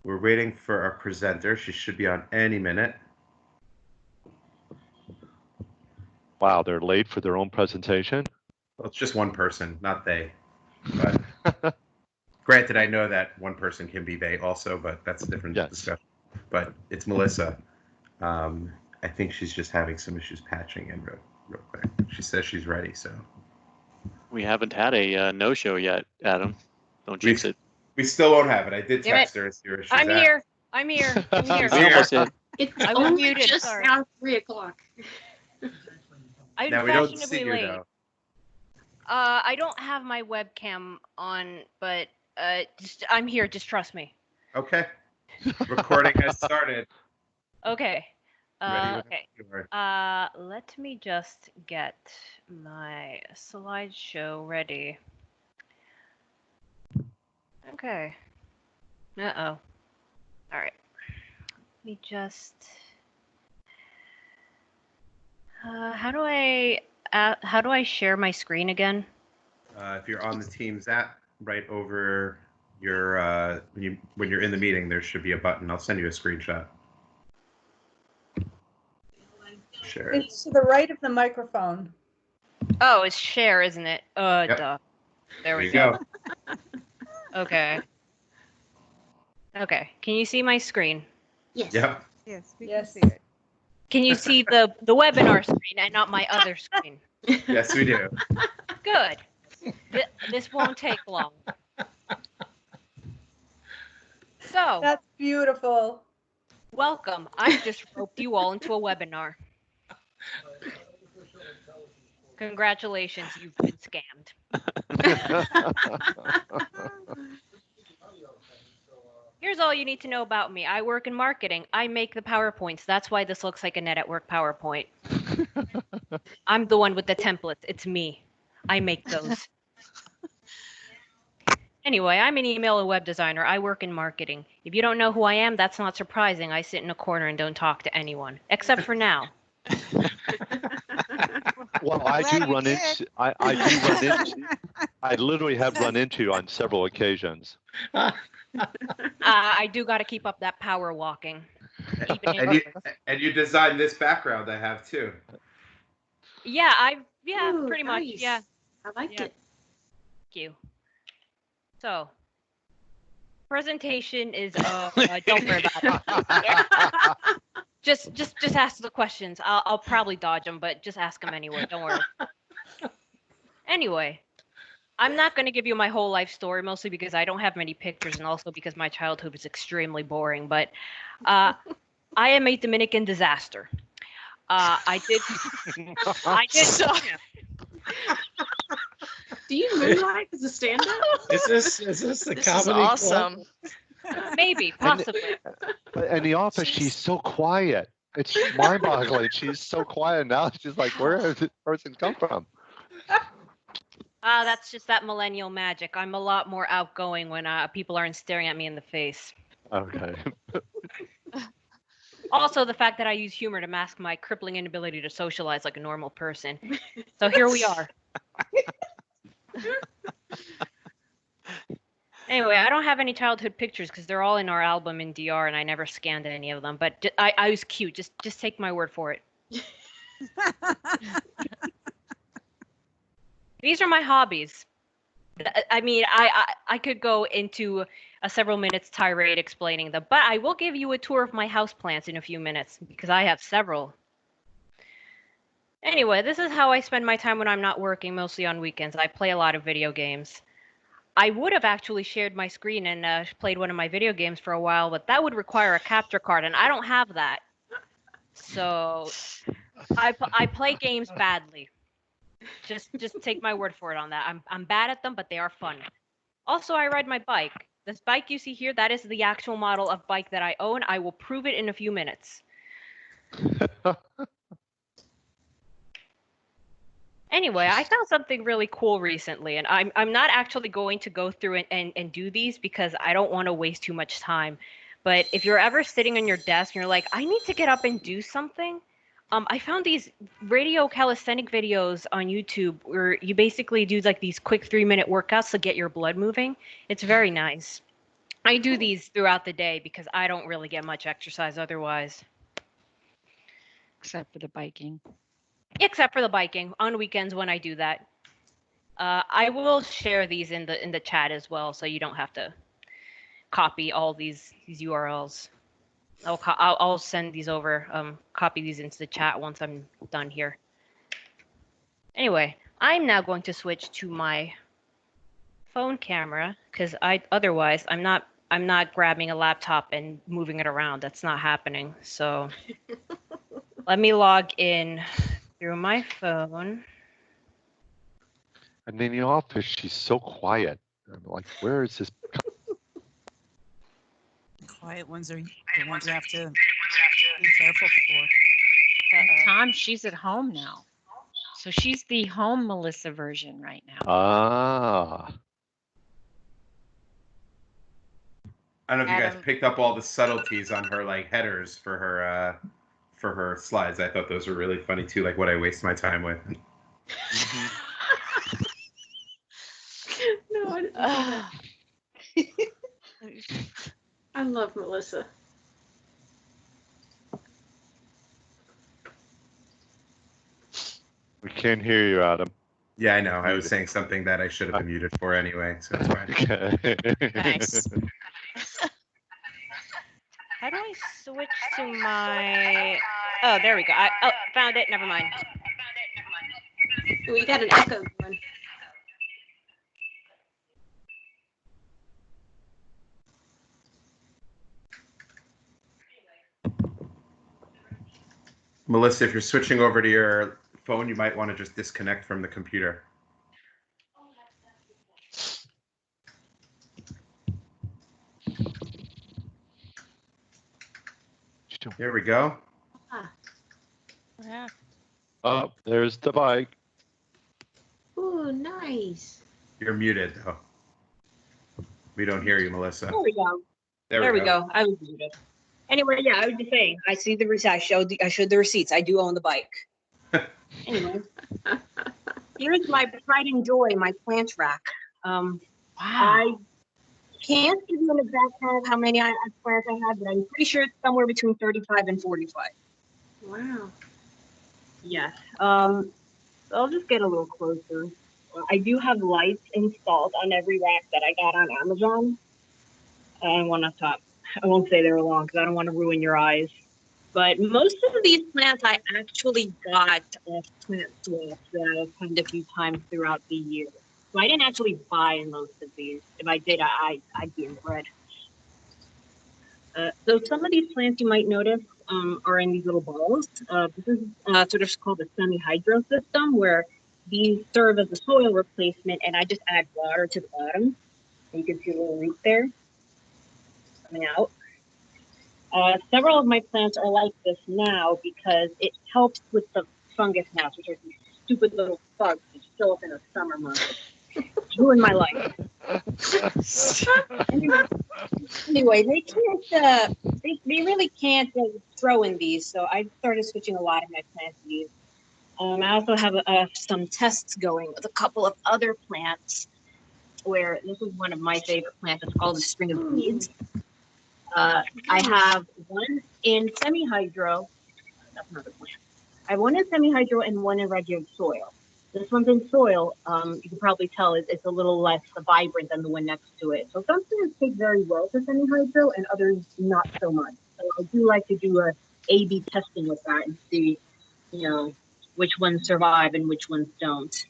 We're waiting for our presenter. She should be on any minute. Wow, they're late for their own presentation? Well, it's just one person, not they. But granted, I know that one person can be they also, but that's a different discussion. But it's Melissa. I think she's just having some issues patching in real quick. She says she's ready, so. We haven't had a no-show yet, Adam. Don't jinx it. We still won't have it. I did text her and see where she's I'm at. here. I'm here. I'm here. We almost did. It's I was only muted, just sorry. now 3 o'clock. I'm Now we don't fashionably see you late. though. I don't have my webcam on, but I'm here. Just trust me. Okay. Recording has started. Okay. Ready with Okay. you are. Let me just get my slideshow ready. Okay. Uh-oh. All right. Let me just. How do I share my screen again? If you're on the Teams app, right over your when you're in the meeting, there should be a button. I'll send you a screenshot. Share. It's to the right of the microphone. Oh, it's share, isn't it? Yep. Duh. There we you go. Okay. Okay. Can you see my screen? Yes. Yep. Yes, we Yes. can see it. Can you see the webinar screen and not my other screen? Yes, we do. Good. This won't take long. So, That's beautiful. welcome. I just roped you all into a webinar. Congratulations, you've been scammed. Here's all you need to know about me. I work in marketing. I make the PowerPoints. That's why this looks like a Net at Work PowerPoint. I'm the one with the templates. It's me. I make those. Anyway, I'm an email and web designer. I work in marketing. If you don't know who I am, that's not surprising. I sit in a corner and don't talk to anyone, except for now. Well, I Glad do you run did. into, I literally have run into you on several occasions. I do got to keep up that power walking. And you designed this background I have too. Yeah, Ooh, pretty much. nice. Yeah, I like Yeah. it. thank you. So, presentation is don't worry about it. Just ask the questions. I'll probably dodge them, but just ask them anyway. Don't worry. Anyway, I'm not going to give you my whole life story, mostly because I don't have many pictures, and also because my childhood was extremely boring. But I am a Dominican disaster. I did. Do you moonlight as a stand-up? Is this the This comedy is club? awesome. Maybe, possibly. In the office, she's so quiet. It's mind-boggling. She's so quiet now. She's like, where did this person come from? That's just that millennial magic. I'm a lot more outgoing when people aren't staring at me in the face. Okay. Also, the fact that I use humor to mask my crippling inability to socialize like a normal person. So here we are. Anyway, I don't have any childhood pictures because they're all in our album in DR, and I never scanned any of them. But I was cute. Just take my word for it. These are my hobbies. I mean, I could go into a several minutes tirade explaining them, but I will give you a tour of my houseplants in a few minutes because I have several. Anyway, this is how I spend my time when I'm not working, mostly on weekends. I play a lot of video games. I would have actually shared my screen and played one of my video games for a while, but that would require a capture card, and I don't have that. So I play games badly. Just take my word for it on that. I'm bad at them, but they are fun. Also, I ride my bike. This bike you see here, that is the actual model of bike that I own. I will prove it in a few minutes. Anyway, I found something really cool recently, and I'm not actually going to go through and do these because I don't want to waste too much time. But if you're ever sitting on your desk and you're like, I need to get up and do something, I found these radio calisthenic videos on YouTube where you basically do like these quick 3-minute workouts to get your blood moving. It's very nice. I do these throughout the day because I don't really get much exercise otherwise. Except for the biking. Except for the biking on weekends when I do that. I will share these in the chat as well, so you don't have to copy all these URLs. I'll send these over. Copy these into the chat once I'm done here. Anyway, I'm now going to switch to my phone camera because otherwise I'm not grabbing a laptop and moving it around. That's not happening. So let me log in through my phone. And in the office, she's so quiet. I'm like, where is this? Quiet ones are the ones you have to be careful for. And Tom, she's at home now. So she's the home Melissa version right now. Ah. I don't know if you guys Adam. picked up all the subtleties on her like headers for her slides. I thought those were really funny too, like what I waste my time with. No, I didn't see that. I love Melissa. We can't hear you, Adam. Yeah, I know. I was saying something that I should have been muted for anyway, so it's fine. Okay. Nice. How do I switch to my? Oh, there we go. I found it. Never mind. We got an echo going. Melissa, if you're switching over to your phone, you might want to just disconnect from the computer. There we go. Yeah. Oh, there's the bike. Ooh, nice. You're muted, though. We don't hear you, Melissa. There we go. There we go. I was muted. Anyway, yeah, I was just saying. I see the receipts. I showed the receipts. I do own the bike. Anyway, here's my pride and joy, my plant rack. Wow. I can't give you an exact count of how many plants I have, but I'm pretty sure it's somewhere between 35 and 45. Wow. Yes. I'll just get a little closer. I do have lights installed on every rack that I got on Amazon. I won't say they're long because I don't want to ruin your eyes. But most of these plants I actually got off plant swaps kind of a few times throughout the year. So I didn't actually buy most of these. If I did, I'd be in red. So some of these plants you might notice are in these little balls. This is sort of called a semi-hydro system where these serve as a soil replacement, and I just add water to the bottom. You can see a little root there coming out. Several of my plants are like this now because it helps with the fungus gnats, which are these stupid little bugs that show up in the summer months. Ruin my life. Anyway, they can't. They really can't throw in these, so I started switching a lot of my plants to these. I also have some tests going with a couple of other plants. Where this is one of my favorite plants. It's called a string of beads. I have one in semi-hydro. That's another plant. I have one in semi-hydro and one in regular soil. This one's in soil. You can probably tell it's a little less vibrant than the one next to it. So some plants take very well to semi-hydro and others not so much. So I do like to do a A/B testing with that and see, which ones survive and which ones don't.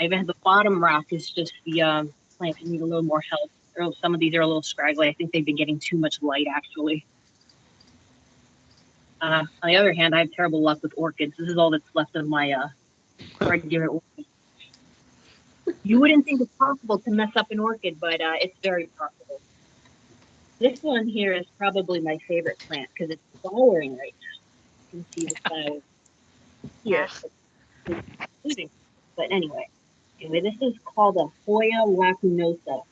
I even have the bottom rack is just the plants that need a little more help. Or some of these are a little scraggly. I think they've been getting too much light, actually. On the other hand, I have terrible luck with orchids. This is all that's left of my regular orchid. You wouldn't think it's possible to mess up an orchid, but it's very possible. This one here is probably my favorite plant because it's flowering right now. You can see the flowers here. But anyway, this is called a Hoya lacunosa.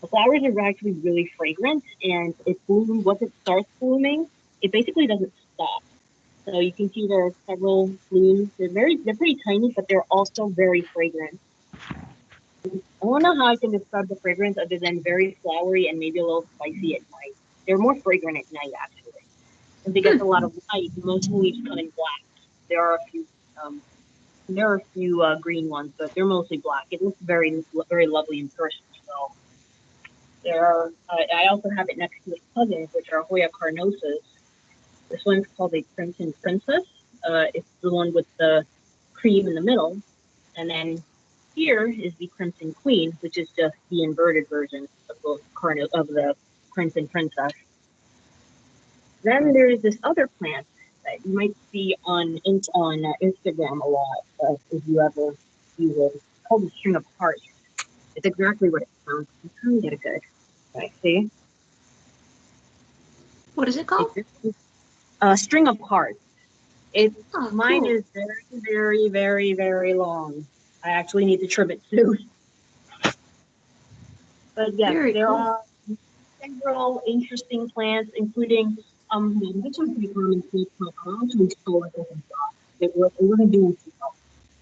The flowers are actually really fragrant, and once it starts blooming, it basically doesn't stop. So you can see there are several blooms. They're pretty tiny, but they're also very fragrant. I don't know how I can describe the fragrance other than very flowery and maybe a little spicy at night. They're more fragrant at night, actually. If it gets a lot of light, most leaves come in black. There are a few green ones, but they're mostly black. It looks very, very lovely in person. So there are. I also have it next to its cousins, which are Hoya carnosus. This one's called a Crimson Princess. It's the one with the cream in the middle, and then here is the Crimson Queen, which is just the inverted version of the Crimson Princess. Then there is this other plant that you might see on Instagram a lot if you ever use it. It's called the String of Hearts. It's exactly what it sounds. I'm trying to get it good. Okay, see? What is it called? String of Hearts. Mine is very, very, very, very long. I actually need to trim it soon. But yes, there are several interesting plants, including this one's pretty common sweet plant. I actually stole it as a job. It wasn't doing too well.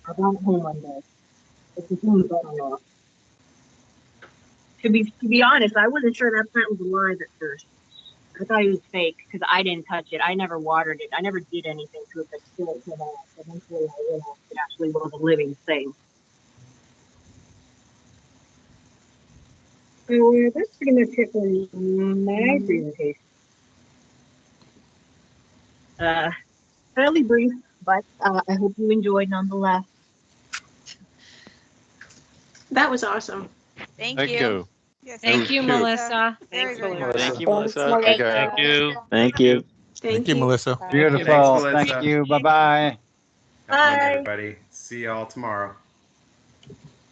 I got it home one day. It's doing better now. To be honest, I wasn't sure that plant was alive at first. I thought it was fake because I didn't touch it. I never watered it. I never did anything to it, but still it came out. Eventually I realized it actually was a living thing. So that's pretty much it for my presentation. Fairly brief, but I hope you enjoyed nonetheless. That was awesome. Thank Thank you. Yes, Thank you, cute. Melissa. Very, very Melissa. nice. Thank you, Melissa. Okay. Thank you. Thank you. Thank you. Melissa. Thanks, Beautiful. Melissa. Thank you. Bye-bye. Have fun, Bye. everybody. See y'all tomorrow.